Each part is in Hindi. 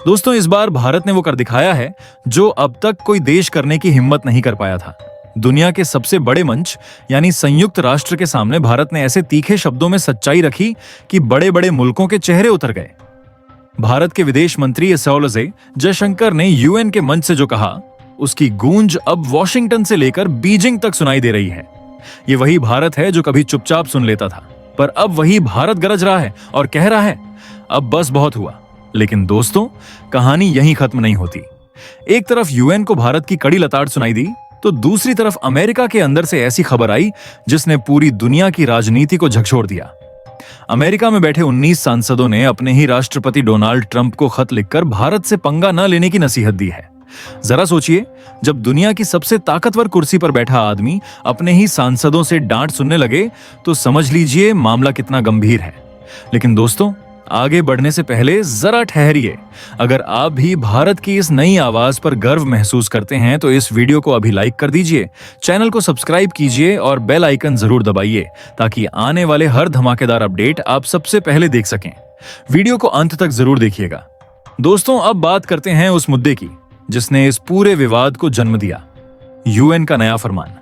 दोस्तों, इस बार भारत ने वो कर दिखाया है जो अब तक कोई देश करने की हिम्मत नहीं कर पाया था। दुनिया के सबसे बड़े मंच यानी संयुक्त राष्ट्र के सामने भारत ने ऐसे तीखे शब्दों में सच्चाई रखी कि बड़े बड़े मुल्कों के चेहरे उतर गए। भारत के विदेश मंत्री एसोलजे जयशंकर ने यूएन के मंच से जो कहा, उसकी गूंज अब वॉशिंगटन से लेकर बीजिंग तक सुनाई दे रही है। ये वही भारत है जो कभी चुपचाप सुन लेता था, पर अब वही भारत गरज रहा है और कह रहा है, अब बस बहुत हुआ। लेकिन दोस्तों, कहानी यहीं खत्म नहीं होती। एक तरफ यूएन को भारत की कड़ी लताड़ सुनाई दी, तो दूसरी तरफ अमेरिका के अंदर से ऐसी खबर आई जिसने पूरी दुनिया की राजनीति को झकझोर दिया। अमेरिका में बैठे 19 सांसदों ने अपने ही राष्ट्रपति डोनाल्ड ट्रंप को खत लिखकर भारत से पंगा न लेने की नसीहत दी है। जरा सोचिए, जब दुनिया की सबसे ताकतवर कुर्सी पर बैठा आदमी अपने ही सांसदों से डांट सुनने लगे, तो समझ लीजिए मामला कितना गंभीर है। लेकिन दोस्तों, आगे बढ़ने से पहले जरा ठहरिए। अगर आप भी भारत की इस नई आवाज पर गर्व महसूस करते हैं तो इस वीडियो को अभी लाइक कर दीजिए, चैनल को सब्सक्राइब कीजिए और बेल आइकन जरूर दबाइए ताकि आने वाले हर धमाकेदार अपडेट आप सबसे पहले देख सकें। वीडियो को अंत तक जरूर देखिएगा। दोस्तों, अब बात करते हैं उस मुद्दे की जिसने इस पूरे विवाद को जन्म दिया, यूएन का नया फरमान।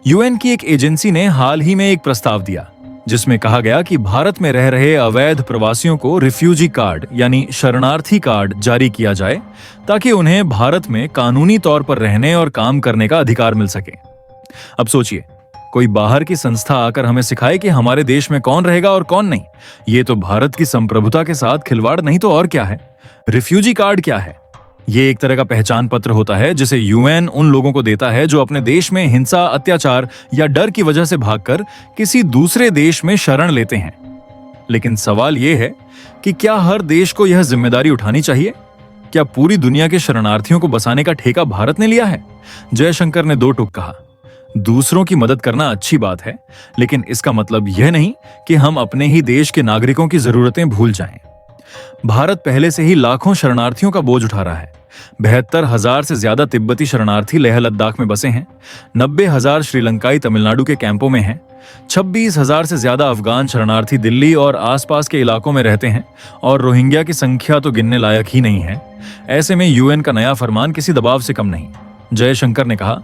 यूएन की एक एजेंसी ने हाल ही में एक प्रस्ताव दिया जिसमें कहा गया कि भारत में रह रहे अवैध प्रवासियों को रिफ्यूजी कार्ड यानी शरणार्थी कार्ड जारी किया जाए ताकि उन्हें भारत में कानूनी तौर पर रहने और काम करने का अधिकार मिल सके। अब सोचिए, कोई बाहर की संस्था आकर हमें सिखाए कि हमारे देश में कौन रहेगा और कौन नहीं। ये तो भारत की संप्रभुता के साथ खिलवाड़ नहीं तो और क्या है। रिफ्यूजी कार्ड क्या है? ये एक तरह का पहचान पत्र होता है जिसे यूएन उन लोगों को देता है जो अपने देश में हिंसा, अत्याचार या डर की वजह से भागकर किसी दूसरे देश में शरण लेते हैं। लेकिन सवाल यह है कि क्या हर देश को यह जिम्मेदारी उठानी चाहिए? क्या पूरी दुनिया के शरणार्थियों को बसाने का ठेका भारत ने लिया है? जयशंकर ने दो टूक कहा, दूसरों की मदद करना अच्छी बात है, लेकिन इसका मतलब यह नहीं कि हम अपने ही देश के नागरिकों की जरूरतें भूल जाएं। भारत पहले से ही लाखों शरणार्थियों का बोझ उठा रहा है। 72,000 से ज्यादा तिब्बती शरणार्थी लेह लद्दाख में बसे हैं। 90,000 श्रीलंकाई तमिलनाडु के कैंपों में हैं। 26,000 से ज्यादा अफगान शरणार्थी दिल्ली और आसपास के इलाकों में रहते हैं और रोहिंग्या की संख्या तो गिनने लायक ही नहीं है। ऐसे में यूएन का नया फरमान किसी दबाव से कम नहीं। जयशंकर ने कहा,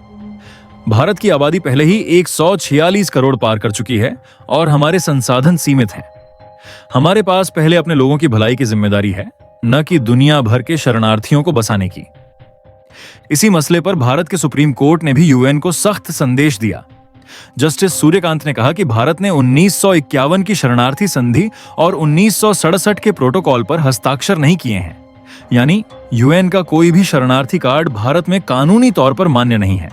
भारत की आबादी पहले ही 146 करोड़ पार कर चुकी है और हमारे संसाधन सीमित हैं। हमारे पास पहले अपने लोगों की भलाई की जिम्मेदारी है, न कि दुनिया भर के शरणार्थियों को बसाने की। इसी मसले पर भारत के सुप्रीम कोर्ट ने भी यूएन को सख्त संदेश दिया। जस्टिस सूर्यकांत ने कहा कि भारत ने 1951 की शरणार्थी संधि और 1967 के प्रोटोकॉल पर हस्ताक्षर नहीं किए हैं। यानी यूएन का कोई भी शरणार्थी कार्ड भारत में कानूनी तौर पर मान्य नहीं है।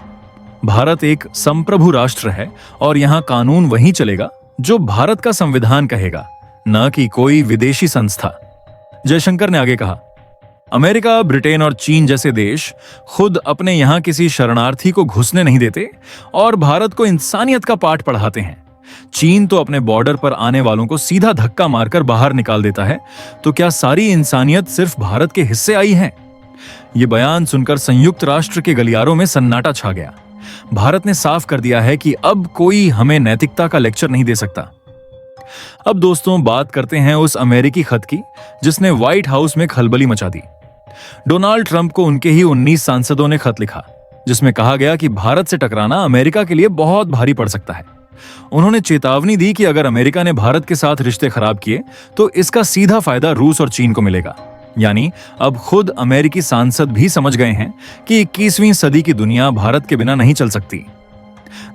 भारत एक संप्रभु राष्ट्र है और यहां कानून वही चलेगा जो भारत का संविधान कहेगा, न कि कोई विदेशी संस्था। जयशंकर ने आगे कहा, अमेरिका, ब्रिटेन और चीन जैसे देश खुद अपने यहां किसी शरणार्थी को घुसने नहीं देते और भारत को इंसानियत का पाठ पढ़ाते हैं। चीन तो अपने बॉर्डर पर आने वालों को सीधा धक्का मारकर बाहर निकाल देता है, तो क्या सारी इंसानियत सिर्फ भारत के हिस्से आई है? यह बयान सुनकर संयुक्त राष्ट्र के गलियारों में सन्नाटा छा गया। भारत ने साफ कर दिया है कि अब कोई हमें नैतिकता का लेक्चर नहीं दे सकता। अब दोस्तों, बात करते हैं उस अमेरिकी खत की जिसने व्हाइट हाउस में खलबली मचा दी। डोनाल्ड ट्रंप को उनके ही 19 सांसदों ने खत लिखा जिसमें कहा गया कि भारत से टकराना अमेरिका के लिए बहुत भारी पड़ सकता है। उन्होंने चेतावनी दी कि अगर अमेरिका ने भारत के साथ रिश्ते खराब किए तो इसका सीधा फायदा रूस और चीन को मिलेगा। यानी अब खुद अमेरिकी सांसद भी समझ गए हैं कि 21वीं सदी की दुनिया भारत के बिना नहीं चल सकती।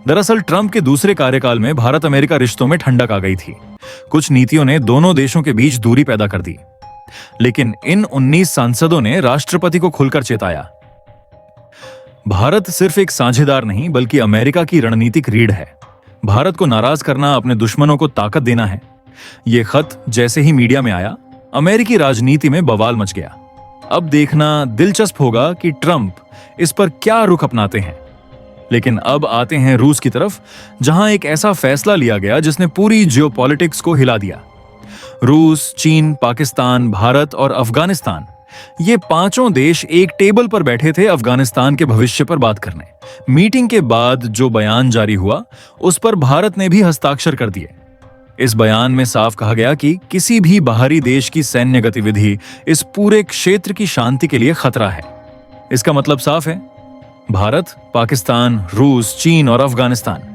दरअसल ट्रंप के दूसरे कार्यकाल में भारत अमेरिका रिश्तों में ठंडक आ गई थी। कुछ नीतियों ने दोनों देशों के बीच दूरी पैदा कर दी, लेकिन इन 19 सांसदों ने राष्ट्रपति को खुलकर चेताया। भारत सिर्फ एक साझेदार नहीं बल्कि अमेरिका की रणनीतिक रीढ़ है। भारत को नाराज करना अपने दुश्मनों को ताकत देना है। यह खत जैसे ही मीडिया में आया, अमेरिकी राजनीति में बवाल मच गया। अब देखना दिलचस्प होगा कि ट्रंप इस पर क्या रुख अपनाते हैं। लेकिन अब आते हैं रूस की तरफ, जहां एक ऐसा फैसला लिया गया जिसने पूरी जियोपॉलिटिक्स को हिला दिया। रूस, चीन, पाकिस्तान, भारत और अफगानिस्तान, ये पांचों देश एक टेबल पर बैठे थे अफगानिस्तान के भविष्य पर बात करने। मीटिंग के बाद जो बयान जारी हुआ उस पर भारत ने भी हस्ताक्षर कर दिए। इस बयान में साफ कहा गया कि किसी भी बाहरी देश की सैन्य गतिविधि इस पूरे क्षेत्र की शांति के लिए खतरा है। इसका मतलब साफ है, भारत, पाकिस्तान, रूस, चीन और अफगानिस्तान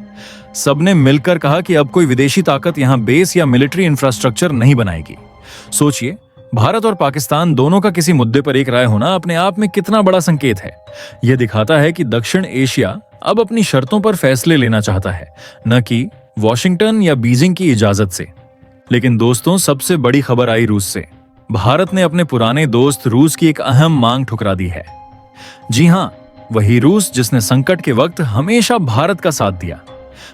सबने मिलकर कहा कि अब कोई विदेशी ताकत यहां बेस या मिलिट्री इंफ्रास्ट्रक्चर नहीं बनाएगी। सोचिए, भारत और पाकिस्तान दोनों का किसी मुद्दे पर एक राय होना अपने आप में कितना बड़ा संकेत है। यह दिखाता है कि दक्षिण एशिया अब अपनी शर्तों पर फैसले लेना चाहता है, न कि वॉशिंगटन या बीजिंग की इजाजत से। लेकिन दोस्तों, सबसे बड़ी खबर आई रूस से। भारत ने अपने पुराने दोस्त रूस की एक अहम मांग ठुकरा दी है। जी हां, वही रूस जिसने संकट के वक्त हमेशा भारत का साथ दिया।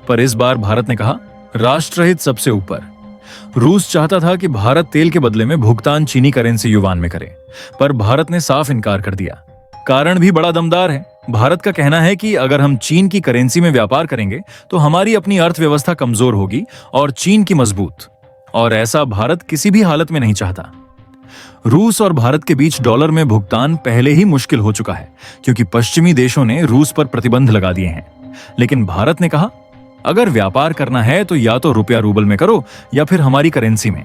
पर इस बार भारत ने कहा, राष्ट्रहित सबसे ऊपर। रूस चाहता था कि भारत तेल के बदले में भुगतान चीनी करेंसी युवान में करे, पर भारत ने साफ इनकार कर दिया। कारण भी बड़ा दमदार है। भारत का कहना है कि अगर हम चीन की करेंसी में व्यापार करेंगे तो हमारी अपनी अर्थव्यवस्था कमजोर होगी और चीन की मजबूत, और ऐसा भारत किसी भी हालत में नहीं चाहता। रूस और भारत के बीच डॉलर में भुगतान पहले ही मुश्किल हो चुका है, क्योंकि पश्चिमी देशों ने रूस पर प्रतिबंध लगा दिए हैं। लेकिन भारत ने कहा, अगर व्यापार करना है तो या तो रुपया रूबल में करो या फिर हमारी करेंसी में।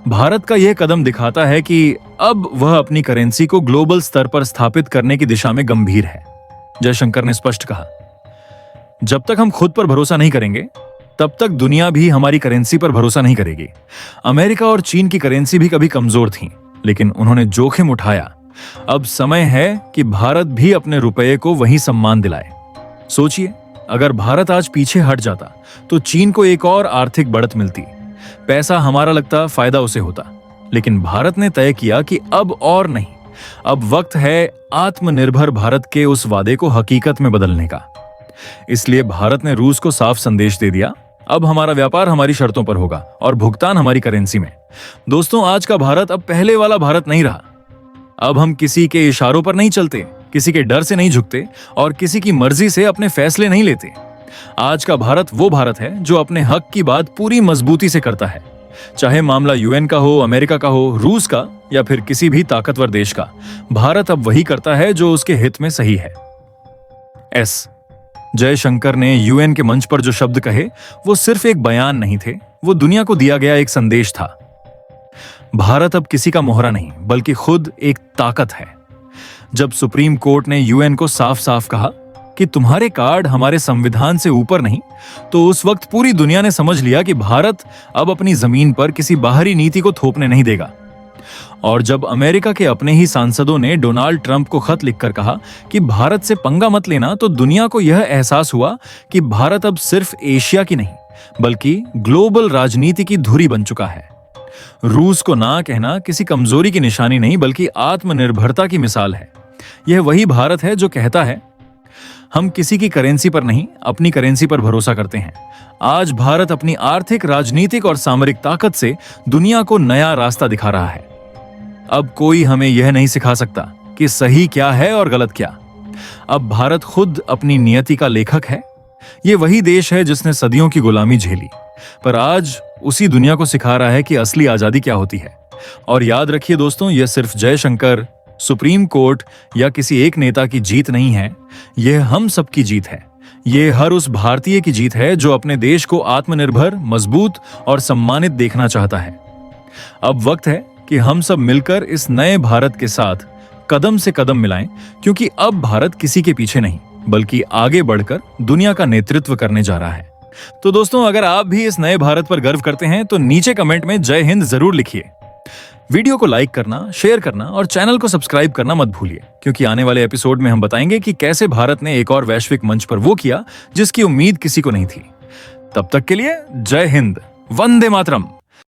भारत का यह कदम दिखाता है कि अब वह अपनी करेंसी को ग्लोबल स्तर पर स्थापित करने की दिशा में गंभीर है। जयशंकर ने स्पष्ट कहा, जब तक हम खुद पर भरोसा नहीं करेंगे तब तक दुनिया भी हमारी करेंसी पर भरोसा नहीं करेगी। अमेरिका और चीन की करेंसी भी कभी कमजोर थीं, लेकिन उन्होंने जोखिम उठाया। अब समय है कि भारत भी अपने रुपये को वही सम्मान दिलाए। सोचिए, अगर भारत आज पीछे हट जाता तो चीन को एक और आर्थिक बढ़त मिलती, पैसा हमारा लगता, फायदा उसे होता। लेकिन भारत ने तय किया कि अब और नहीं, अब वक्त है आत्मनिर्भर भारत के उस वादे को हकीकत में बदलने का। इसलिए भारत ने रूस को साफ संदेश दे दिया, अब हमारा व्यापार हमारी शर्तों पर होगा और भुगतान हमारी करेंसी में। दोस्तों, आज का भारत अब पहले वाला भारत नहीं रहा। अब हम किसी के इशारों पर नहीं चलते, किसी के डर से नहीं झुकते और किसी की मर्जी से अपने फैसले नहीं लेते। आज का भारत वो भारत है जो अपने हक की बात पूरी मजबूती से करता है, चाहे मामला यूएन का हो, अमेरिका का हो, रूस का या फिर किसी भी ताकतवर देश का। भारत अब वही करता है जो उसके हित में सही है। जयशंकर ने यूएन के मंच पर जो शब्द कहे वो सिर्फ एक बयान नहीं थे, वो दुनिया को दिया गया एक संदेश था। भारत अब किसी का मोहरा नहीं, बल्कि खुद एक ताकत है। जब सुप्रीम कोर्ट ने यूएन को साफ साफ कहा कि तुम्हारे कार्ड हमारे संविधान से ऊपर नहीं, तो उस वक्त पूरी दुनिया ने समझ लिया कि भारत अब अपनी जमीन पर किसी बाहरी नीति को थोपने नहीं देगा। और जब अमेरिका के अपने ही सांसदों ने डोनाल्ड ट्रंप को खत लिखकर कहा कि भारत से पंगा मत लेना, तो दुनिया को यह एहसास हुआ कि भारत अब सिर्फ एशिया की नहीं बल्कि ग्लोबल राजनीति की धुरी बन चुका है। रूस को ना कहना किसी कमजोरी की निशानी नहीं, बल्कि आत्मनिर्भरता की मिसाल है। यह वही भारत है जो कहता है, हम किसी की करेंसी पर नहीं, अपनी करेंसी पर भरोसा करते हैं। आज भारत अपनी आर्थिक, राजनीतिक और सामरिक ताकत से दुनिया को नया रास्ता दिखा रहा है। अब कोई हमें यह नहीं सिखा सकता कि सही क्या है और गलत क्या। अब भारत खुद अपनी नियति का लेखक है। यह वही देश है जिसने सदियों की गुलामी झेली, पर आज उसी दुनिया को सिखा रहा है कि असली आजादी क्या होती है। और याद रखिए दोस्तों, यह सिर्फ जयशंकर, सुप्रीम कोर्ट या किसी एक नेता की जीत नहीं है, यह हम सबकी जीत है। यह हर उस भारतीय की जीत है जो अपने देश को आत्मनिर्भर, मजबूत और सम्मानित देखना चाहता है। अब वक्त है कि हम सब मिलकर इस नए भारत के साथ कदम से कदम मिलाएं, क्योंकि अब भारत किसी के पीछे नहीं बल्कि आगे बढ़कर दुनिया का नेतृत्व करने जा रहा है। तो दोस्तों, अगर आप भी इस नए भारत पर गर्व करते हैं तो नीचे कमेंट में जय हिंद जरूर लिखिए। वीडियो को लाइक करना, शेयर करना और चैनल को सब्सक्राइब करना मत भूलिए, क्योंकि आने वाले एपिसोड में हम बताएंगे कि कैसे भारत ने एक और वैश्विक मंच पर वो किया जिसकी उम्मीद किसी को नहीं थी। तब तक के लिए जय हिंद, वंदे मातरम।